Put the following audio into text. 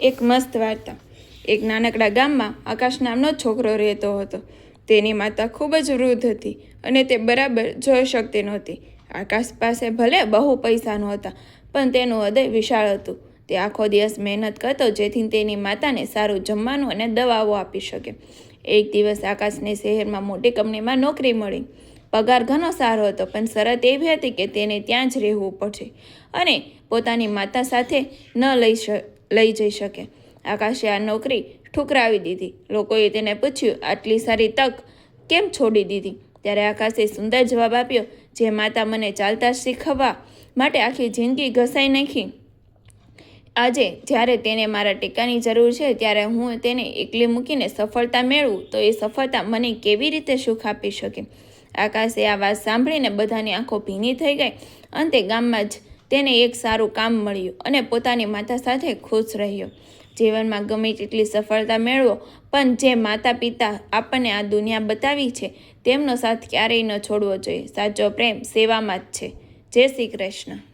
એક મસ્ત વાર્તા। એક નાનકડા ગામમાં આકાશ નામનો છોકરો રહેતો હતો। તેની માતા ખૂબ જ વૃદ્ધ હતી અને તે બરાબર જોઈ શકતી નહોતી। આકાશ પાસે ભલે બહુ પૈસા નહોતા, પણ તેનું હૃદય વિશાળ હતું। તે આખો દિવસ મહેનત કરતો જેથી તેની માતાને સારું જમવાનું અને દવાઓ આપી શકે। એક દિવસ આકાશને શહેરમાં મોટી કંપનીમાં નોકરી મળી। પગાર ઘણો સારો હતો, પણ શરત એવી હતી કે તેને ત્યાં જ રહેવું પડશે અને પોતાની માતા સાથે ન લઈ જઈ શકે। આકાશે આ નોકરી ઠુકરાવી દીધી। લોકોએ તેને પૂછ્યું, આટલી સારી તક કેમ છોડી દીધી? ત્યારે આકાશે સુંદર જવાબ આપ્યો, જે માતા મને ચાલતા શીખવવા માટે આખી જિંદગી ઘસાઈ નાખી, આજે જ્યારે તેને મારા ટેકાની જરૂર છે ત્યારે હું તેને એકલી મૂકીને સફળતા મેળવું તો એ સફળતા મને કેવી રીતે સુખ આપી શકે? આકાશે આ વાત સાંભળીને બધાની આંખો ભીની થઈ ગઈ। અંતે ગામમાં જ તેને એક સારું કામ મળ્યું અને પોતાની માતા સાથે ખુશ રહ્યો। જીવનમાં ગમે તેટલી સફળતા મેળવો, પણ જે માતા પિતા આપણને આ દુનિયા બતાવી છે તેમનો સાથ ક્યારેય ન છોડવો જોઈએ। સાચો પ્રેમ સેવામાં જ છે। જય શ્રી કૃષ્ણ।